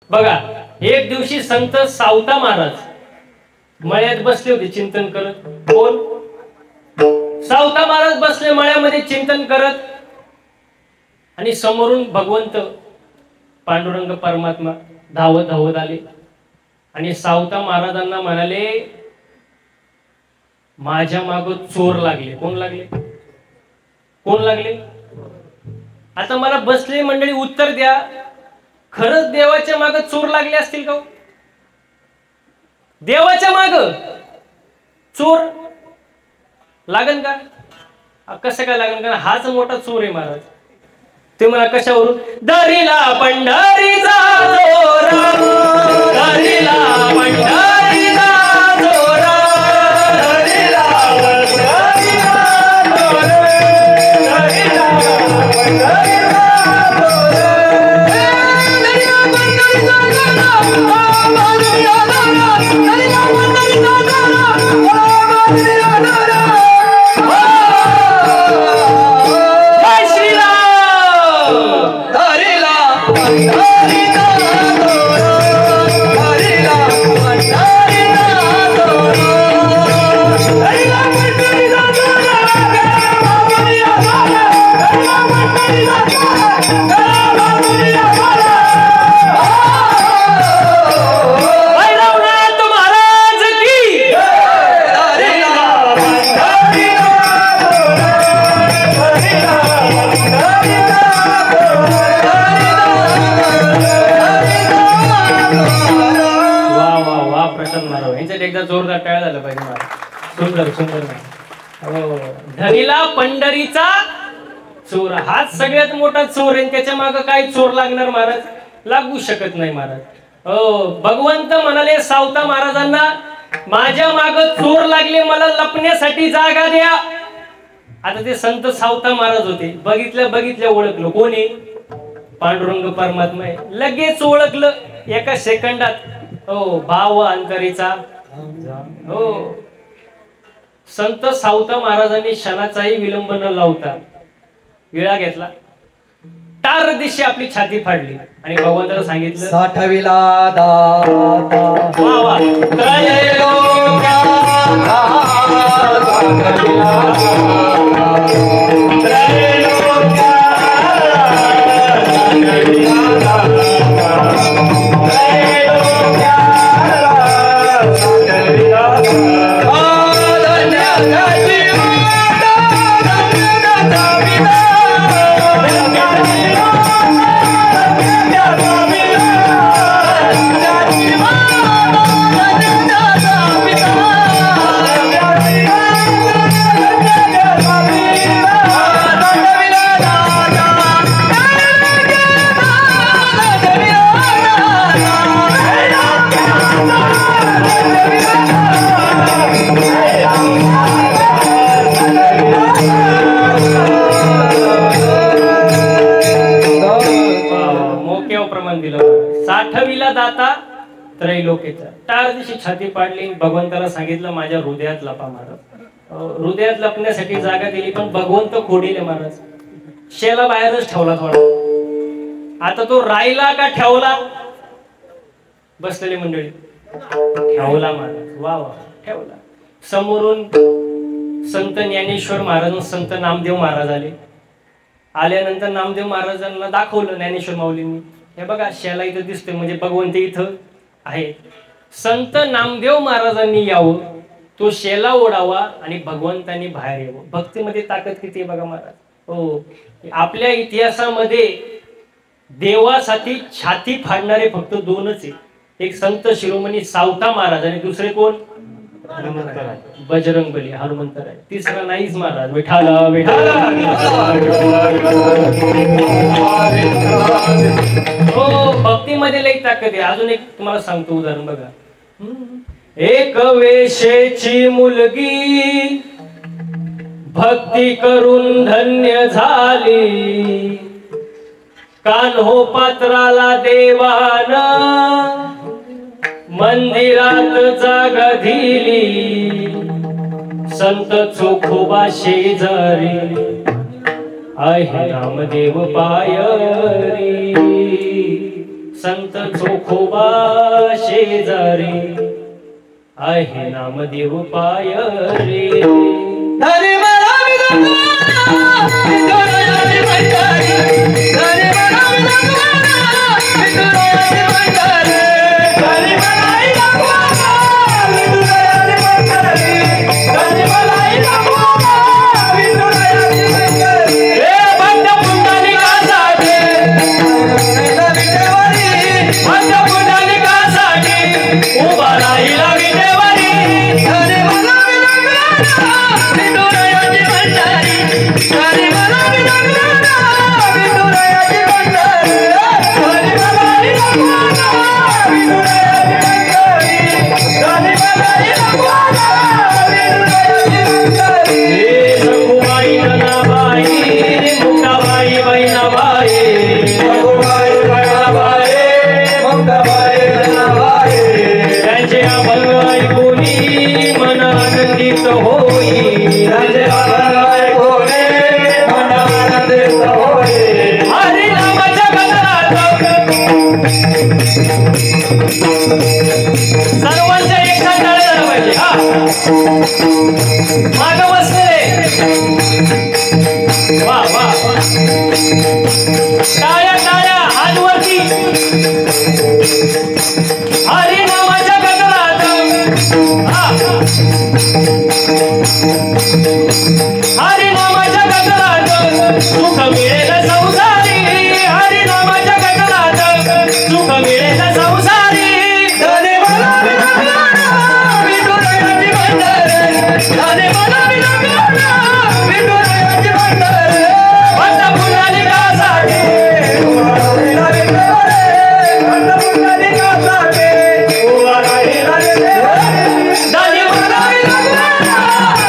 बघा, एक दिवशी संत सावता महाराज मळ्यात बसले होते चिंतन करत. कोण? सावता महाराज बसले मळ्यामध्ये चिंतन करत आणि समोरून भगवंत पांडुरंग परमात्मा धावत धावत आले आणि सावता महाराजांना म्हणाले, माझ्या माग चोर लागले. कोण लागले? कोण लागले? आता मला बसले मंडळी उत्तर द्या, खरंच देवाच्या माग चोर लागले असतील का? देवाच्या माग चोर लागन का? कसं काय लागन का? हाच मोठा चोर आहे महाराज. ते मला कशावरून? दरीला पंढरीचा जोरा, दरीला पंढरीचा जोरा, दरीला पंढरीचा जोरा, दरीला पंढरीचा जोरदार टाळ्या झालं पाहिजे. सुंदर सुंदर. धनीला पंढरीचा चोर, हाच सगळ्यात मोठा चोर आहे. त्याच्या मागे काय चोर लागणार महाराज? लागू शकत नाही महाराज. भगवंत म्हणाले सावता महाराजांना, माझ्या माग चोर लागले, मला लपण्यासाठी जागा द्या. आता ते संत सावता महाराज होते. बघितल्या बघितल्या ओळखलं कोण आहे? पांडुरंग परमात्मा आहे. लगेच ओळखलं एका सेकंदात. हो, भाव अंतरीचा. हो, संत सावता महाराजांनी क्षणाचाही विलंब न लावता विळा घेतला, टार दिशी आपली छाती फाडली आणि भगवंताला सांगितलं, साठविला दाता वा वा साठविला दाता त्रैलोक्याचा. टार दिशी छाती पाडली. भगवंताला सांगितलं, माझ्या हृदयात लपा महाराज. हृदयात लपण्यासाठी जागा दिली, पण भगवंत खोडीले महाराज. शेला बाहेरच ठेवला थोडा. आता तो राहिला का ठेवला? बसलेली मंडळी, ठेवला महाराज. वा वा, ठेवला. समोरून संत ज्ञानेश्वर महाराज, संत नामदेव महाराज आले. आल्यानंतर नामदेव महाराजांना दाखवलं ज्ञानेश्वर माऊलींनी, हे बघा शेला इथं दिसतोय, म्हणजे भगवंत इथं आहे. संत नामदेव महाराजांनी यावं, तो शेला ओढावा आणि भगवंतांनी बाहेर यावं. भक्तीमध्ये ताकद किती आहे बघा महाराज. हो, आपल्या इतिहासामध्ये देवासाठी छाती फाडणारे फक्त दोनच आहे. एक संत शिरोमणी सावता महाराज आणि दुसरे कोण? बजरंगबली, हनुमंतराय. तिसरा नाहीच महाराज. विठाला विठाला. हो, भक्तीमध्ये लई ताकद आहे. अजून एक तुम्हाला सांगतो उदाहरण बघा. एक वेशेची मुलगी भक्ती करून धन्य झाली, कान्हो पात्राला देवान मंदिरात जागा दिली, संत चोखोबा शेजारी आहे नामदेव पायरी. संत चोखोबा शेजारी आहे नामदेव पाय रे धनी मला विदुरायाची भंडारी धनी मला विदुरायाची भंडारी धनी मला विदुरायाची भंडारी धनी मला विदुरायाची भंडारी हे भक्त पुंडलिकासाठी भक्त पुंडलिकासाठी उभा राहिला विटेवरी धनी मला विदुरायाची भंडारी धनी मला विदुरायाची भंडारी धनी मला विदुरायाची भंडारी धनी मला विदुरायाची भंडारी हे सखुबाई ननाबाई मुक्ताबाई बहिणाबाई सखुबाई बहिणाबाई मुक्ताबाई बहिणाबाई त्यांचे अभंग ऐकूनी मन आनंदित होई राजे अभंगाय कोणे मन आनंदित होई हरी नामाच्या गजरात सर्वांच्या एकसाथ टाळ्या झाल्या पाहिजे हा माग बसलेले वा वा वा. टाळ्या टाळ्या हात वरती हरी नामाच्या गजरात हा हरी नामाच्या गजरात सुख मिळेल संसारी हरी नामाच्या गजरात सुख मिळेल संसारी धनी मला विदुरायाची भंडारी धनी मला विदुरायाची भंडारी भक्त पुंडलिकासाठी उभा राहिला विटेवरी भक्त पुंडलिकासाठी उभा राहिला विटेवरी धनी मला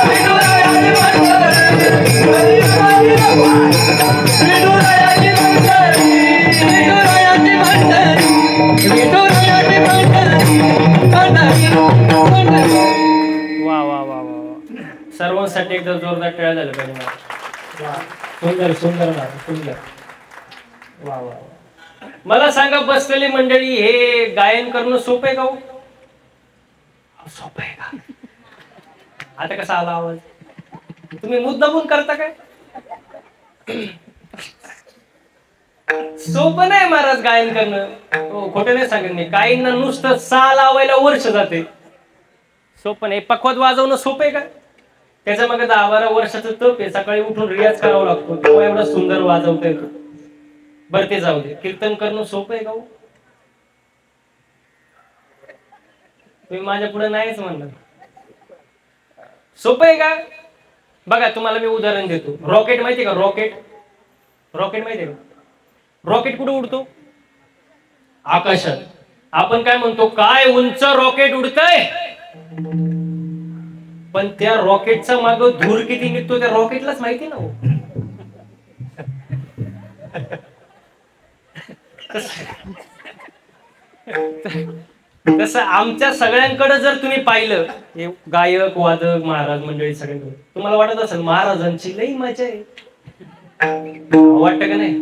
विदुरायाची भंडारी धनी मला विदुरायाची भंडारी विदुरायाची भंडारी विदुरायाची भंडारी भंडारी भंडारी वा वा वा वा वा. सर्वांसाठी एकदा जोरदार टाळ्या झाल्या पाहिजे मला. वा. सुंदर सुंदर ना सुंदर वा वा वा. मला सांगा बसलेली मंडळी हे गायन करणं सोपं आहे का हो? सोपं आहे का आता कसा आला आवाज तुम्ही मुद्दामून करता काय सोपं नाही महाराज गायन करणं हो खोटं नाही सांगत मी काहींना नुसतं सा लावायला वर्ष जाते सोपं नाही पखवात वाजवणं सोपं आहे का त्याच्या मागे 10-12 वर्षाचं तप आहे सकाळी उठून रियाज करावा लागतो तेव्हा एवढा सुंदर वाजवता येतो बरं ते जाऊ दे कीर्तन करणं सोपं आहे का हो? तुम्ही माझ्या पुढे नाहीच म्हणणार सोपं आहे का बघा तुम्हाला मी उदाहरण देतो रॉकेट माहितीये का रॉकेट रॉकेट माहितीये का रॉकेट कुठे उडतो आकाशात आपण काय म्हणतो काय उंच रॉकेट उडतंय पण त्या रॉकेटचा माग धूर किती निघतो त्या रॉकेटलाच माहिती ना हो तसं आमच्या सगळ्यांकडे जर तुम्ही पाहिलं हे गायक वादक महाराज मंडळी सगळ्यांकडे तुम्हाला वाटत असेल महाराजांची लई मजा आहे वाटत का नाही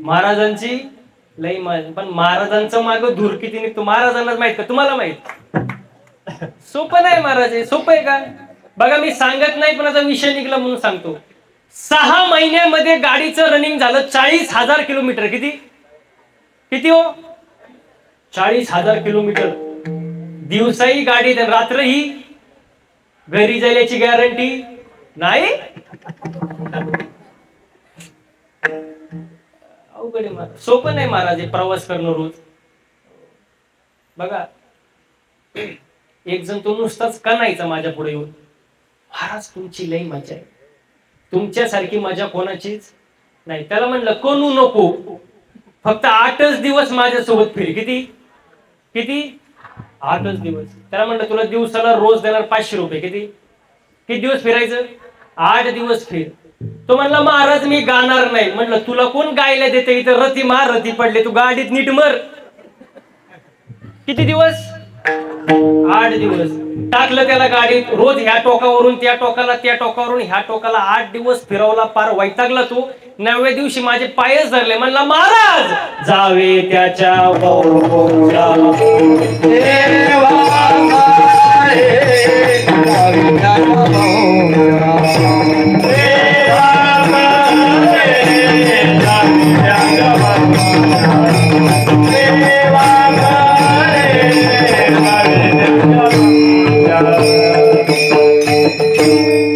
महाराजांची लई मजा पण महाराजांचं माग धूर किती निघतो महाराजांनाच माहित का तुम्हाला माहित सोपं नाही महाराज सोपं आहे का बघा मी सांगत नाही पण आता विषय निघला म्हणून सांगतो 6 महिन्यामध्ये गाडीचं रनिंग झालं 40,000 किलोमीटर किती किती हो 40,000 किलोमीटर दिवसाही गाडी रात्रही घरी जायची गॅरंटी नाही अवघड आहे महाराज सोपं नाही महाराज हे प्रवास करणं रोज बघा एक जण तो नुसताच कणायचा माझ्या पुढे येऊन महाराज तुमची लई मजा आहे तुमच्यासारखी मजा कोणाचीच नाही त्याला म्हणलं कोणू नको फक्त 8च दिवस माझ्यासोबत फिर किती किती 8च दिवस त्याला म्हणलं तुला दिवसाला रोज देणार 500 रुपये किती दिवस फिरायचं 8 दिवस फिर तो म्हणला महाराज मी गाणार नाही म्हणलं तुला कोण गायला देते इथं रती महारथी पडले तू गाडीत नीट मर किती दिवस 8 दिवस टाकलं त्याला गाडीत रोज ह्या टोकावरून त्या टोकाला त्या टोकावरून ह्या टोकाला 8 दिवस फिरवला पार वैतागला तो 9व्या दिवशी माझे पायच धरले. म्हणला महाराज जावे त्याच्या वंशा.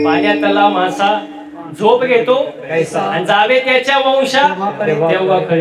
पाण्यातला मासा झोप घेतो आणि जावे त्याच्या वंशा तेव्हा कळे